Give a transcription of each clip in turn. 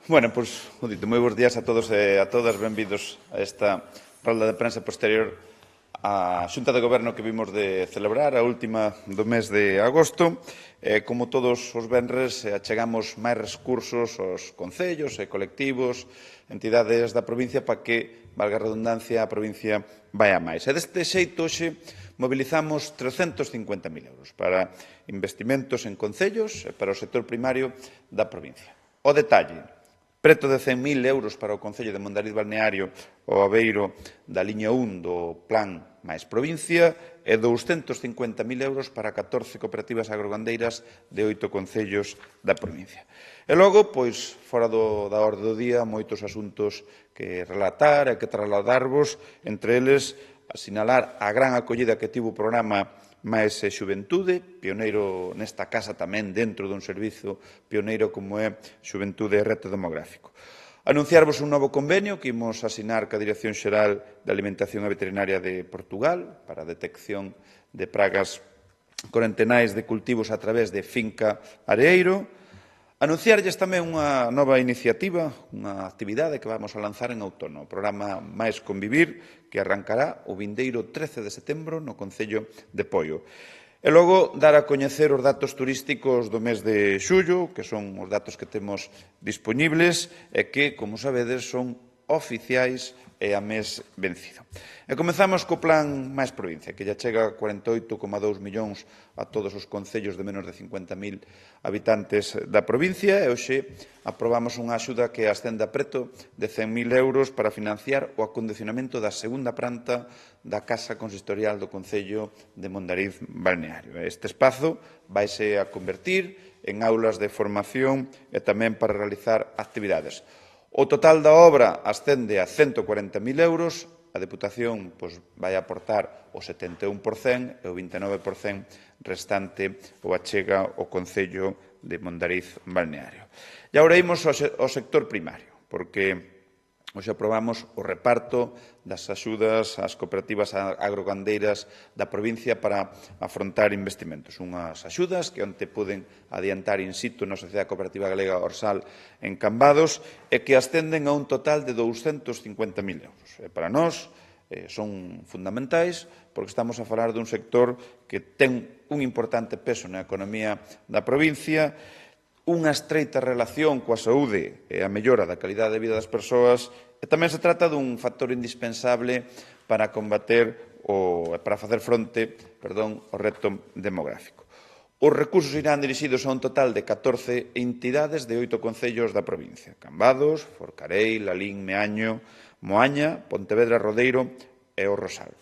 Bueno, pois, dito, moi bons días a todos e a todas, benvidos a esta rolda de prensa posterior á Xunta de Goberno que vimos de celebrar, a última do mes de agosto. Como todos os venres, achegamos máis recursos aos concellos e colectivos, entidades da provincia para que, valga a redundancia, a provincia vai a máis. E deste xeito, hoxe, mobilizamos 350.000 euros para investimentos en concellos e para o sector primario da provincia. O detalle: preto de 100.000 euros para o Concello de Mondariz Balneario ao Aveiro da liña 1 do Plan máis Provincia e 250.000 euros para 14 cooperativas agrogandeiras de 8 concellos da provincia. E logo, pois, fora da orde do día, moitos asuntos que relatar e que trasladarvos, entre eles, asinalar a gran acollida que tivo o programa máis Xuventude, pioneiro nesta casa tamén dentro dun servizo pioneiro como é Xuventude e Reto Demográfico. Anunciarvos un novo convenio que imos asinar ca Dirección Xeral de Alimentación e Veterinaria de Portugal para a detección de pragas corentenais de cultivos a través de Finca Areeiro. Anunciarlles tamén unha nova iniciativa, unha actividade que vamos a lanzar en outono, o programa Máis Convivir, que arrancará o vindeiro 13 de setembro no Concello de Poio. E logo, dar a coñecer os datos turísticos do mes de xullo, que son os datos que temos disponibles e que, como sabedes, son oficiais e a mes vencido. E comezamos co plan máis provincia, que ya chega a 48,2 millóns a todos os concellos de menos de 50.000 habitantes da provincia, e hoxe aprobamos unha axuda que ascende a preto de 100.000 euros para financiar o acondicionamento da segunda planta da Casa Consistorial do Concello de Mondariz Balneario. Este espazo vaise a convertir en aulas de formación e tamén para realizar actividades. O total da obra ascende a 140.000 euros, a Deputación vai aportar o 71% e o 29% restante o achega o Concello de Mondariz Balneario. E agora imos ao sector primario, porque hoxe aprobamos o reparto das axudas ás cooperativas agrogandeiras da provincia para afrontar investimentos. Unhas axudas que onte poden adiantar in situ na Sociedade Cooperativa Galega Orsal en Cambados e que ascenden a un total de 250.000 euros. E para nós son fundamentais porque estamos a falar dun sector que ten un importante peso na economía da provincia, unha estreita relación coa saúde e a mellora da calidade de vida das persoas, e tamén se trata dun factor indispensable para facer fronte ao reto demográfico. Os recursos irán dirixidos a un total de 14 entidades de 8 concellos da provincia: Cambados, Forcarei, Lalín, Meaño, Moaña, Pontevedra, Rodeiro e o Rosal.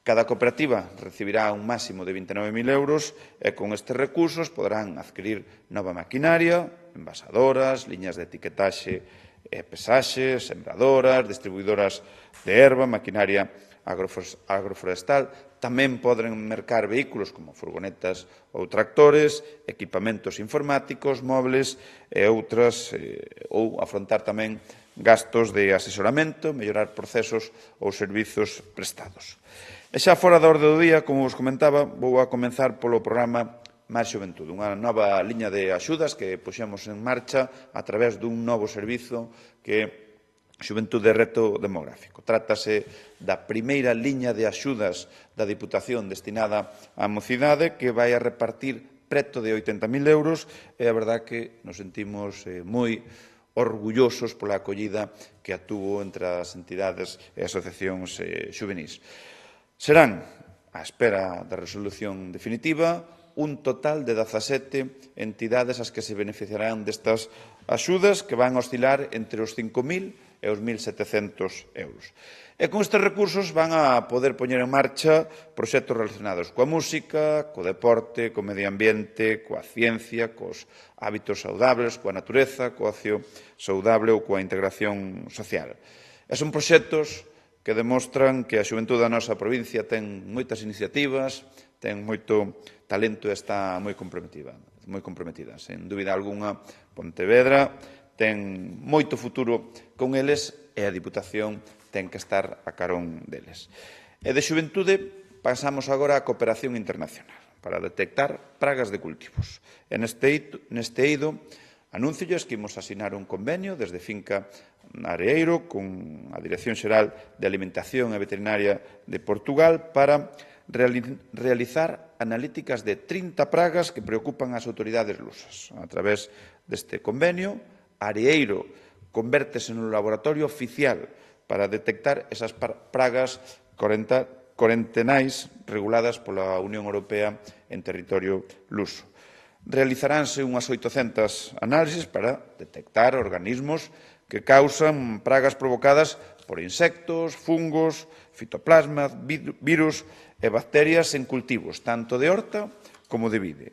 Cada cooperativa recibirá un máximo de 29.000 euros e con estes recursos poderán adquirir nova maquinaria, envasadoras, liñas de etiquetaxe e pesaxe, sembradoras, distribuidoras de erva, maquinaria agroforestal. Tamén poden mercar vehículos como furgonetas ou tractores, equipamentos informáticos, móviles e outras, ou afrontar tamén gastos de asesoramento, mellorar procesos ou servizos prestados. E xa fora da orde do día, como vos comentaba, vou a comenzar polo programa Máis Xuventude, unha nova liña de axudas que puxemos en marcha a través dun novo servizo que é Xuventude e Reto Demográfico. Trátase da primeira liña de axudas da Diputación destinada á mocidade que vai a repartir preto de 80.000 euros e a verdad que nos sentimos moi orgullosos pola acollida que atuvo entre as entidades e asociacións xuvenís. Serán, á espera da resolución definitiva, un total de 17 entidades as que se beneficiarán destas axudas que van a oscilar entre os 5.000 e os 1.700 euros. E con estes recursos van a poder poñer en marcha proxectos relacionados coa música, co deporte, co medio ambiente, coa ciencia, cos hábitos saudables, coa natureza, co ocio saudable ou coa integración social. E son proxectos que demostran que a xuventude da nosa provincia ten moitas iniciativas, ten moito talento e está moi comprometida. Sen dúbida algunha, Pontevedra ten moito futuro con eles e a Diputación ten que estar a carón deles. E de xuventude pasamos agora á cooperación internacional para detectar pragas de cultivos. E neste eido Anúnciolles que imos asinar un convenio desde Finca Areeiro con a Dirección Xeral de Alimentación e Veterinaria de Portugal para realizar analíticas de 30 pragas que preocupan ás autoridades lusas. A través deste convenio, Areeiro convértese no laboratorio oficial para detectar esas pragas corentenais reguladas pola Unión Europea en territorio luso. Realizaránse unhas 800 análisis para detectar organismos que causan pragas provocadas por insectos, fungos, fitoplasma, virus e bacterias en cultivos, tanto de horta como de vide.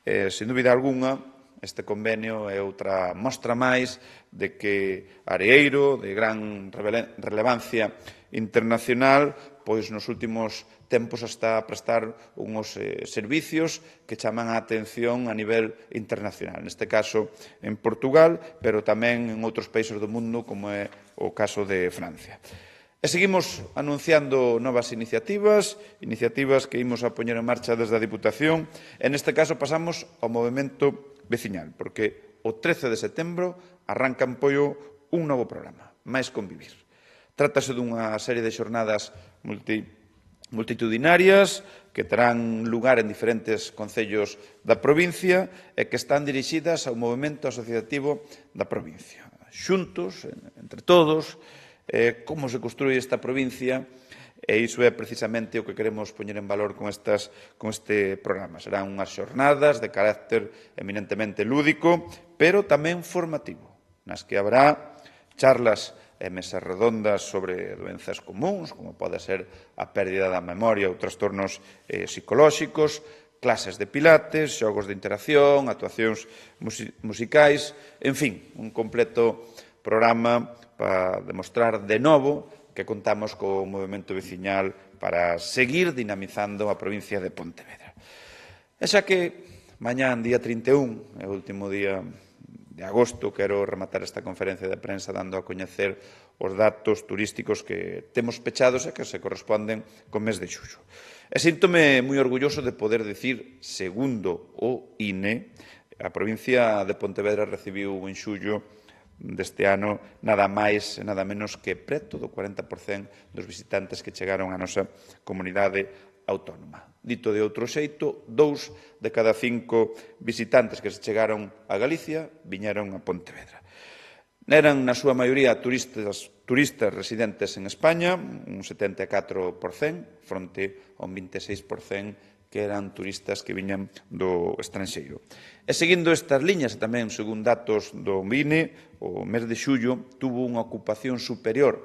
Sen dúbida algunha, este convenio é outra mostra máis de que Areeiro, de gran relevancia internacional, pois nos últimos tempos está a prestar unhos servicios que chaman a atención a nivel internacional. Neste caso en Portugal, pero tamén en outros países do mundo, como é o caso de Francia. E seguimos anunciando novas iniciativas que imos a poñer en marcha desde a Diputación. En este caso pasamos ao movemento veciñal, porque o 13 de setembro arranca en Poio un novo programa, Máis Convivir. Trátase dunha serie de xornadas multitudinarias que terán lugar en diferentes concellos da provincia e que están dirixidas ao movemento asociativo da provincia. Xuntos, entre todos, como se construye esta provincia, e iso é precisamente o que queremos poñer en valor con este programa. Serán unhas xornadas de carácter eminentemente lúdico, pero tamén formativo, nas que haberá charlas e mesas redondas sobre doenzas comuns, como pode ser a pérdida da memoria ou trastornos psicolóxicos, clases de pilates, xogos de interacción, actuacións musicais, en fin, un completo programa para demostrar de novo que contamos co movemento veciñal para seguir dinamizando a provincia de Pontevedra. E xa que mañán, día 31, é o último día de agosto, quero rematar esta conferencia de prensa dando a coñecer os datos turísticos que temos pechados e que se corresponden co mes de xullo. E síntome moi orgulloso de poder dicir, segundo o INE, a provincia de Pontevedra recibiu en xullo deste ano nada máis e nada menos que preto do 40% dos visitantes que chegaron á nosa comunidade autónoma. Dito de outro xeito, 2 de cada 5 visitantes que se chegaron a Galicia viñeron a Pontevedra. Eran, na súa maioría, turistas residentes en España, un 74%, fronte a un 26% que eran turistas que viñan do estranxeiro. E seguindo estas liñas, e tamén según datos do INE, o mes de xullo tuvo unha ocupación superior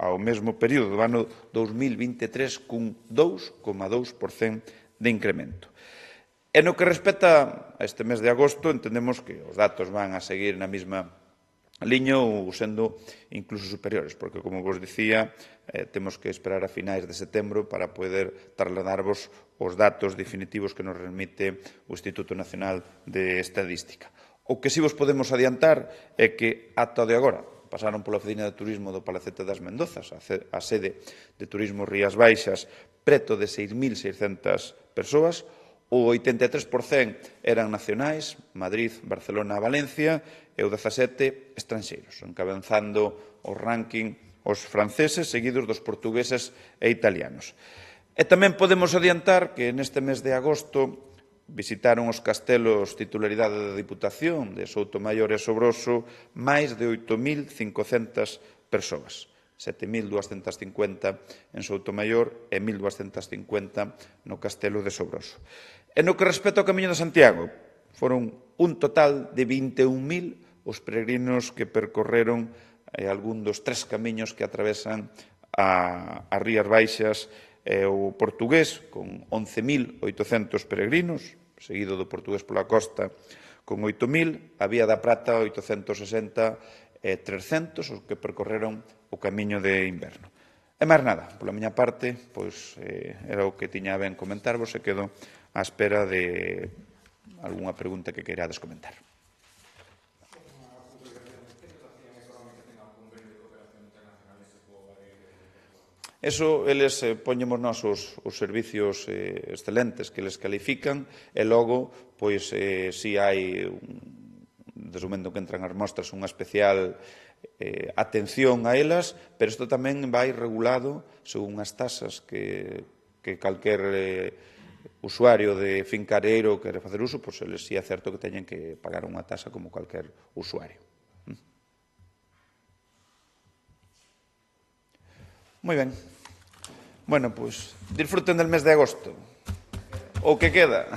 ao mesmo período do ano 2023 cun 2,2% de incremento. E no que respecta a este mes de agosto, entendemos que os datos van a seguir na mesma liña ou sendo incluso superiores, porque, como vos dicía, temos que esperar a finais de setembro para poder trasladarvos os datos definitivos que nos remite o Instituto Nacional de Estadística. O que si vos podemos adiantar é que, ata de agora, pasaron pola Oficina de Turismo do Palacete das Mendozas, a sede de Turismo Rías Baixas, preto de 6.600 persoas. O 83% eran nacionais, Madrid, Barcelona, Valencia, e o 17% estranxeiros, encabezando o ranking os franceses, seguidos dos portugueses e italianos. E tamén podemos adiantar que neste mes de agosto visitaron os castelos titularidade da Diputación de Soutomaior e Sobroso máis de 8.500 persoas. 7.250 en Soutomaior e 1.250 no Castelo de Sobroso. E no que respecta ao Camiño de Santiago, foron un total de 21.000 os peregrinos que percorreron algún dos 3 camiños que atravesan as Rías Baixas e o portugués, con 11.800 peregrinos, seguido do portugués pola costa, con 8.000, a Vía da Prata, 860 e 300, os que percorreron o Camiño de Inverno. E máis nada, pola miña parte, pois era o que tiña ben comentarvos e quedo á espera de algunha pregunta que queirades comentar. Eso, eles poñemos nós os servicios excelentes que eles califican e logo, pois, si hai desde o momento que entran as mostras, unha especial atención a elas, pero isto tamén vai regulado según as tasas que calquer usuario de fincareiro quere facer uso, pois eles sí é certo que teñen que pagar unha tasa como calquer usuario. Moi ben. Bueno, pois, disfruten del mes de agosto. O que queda.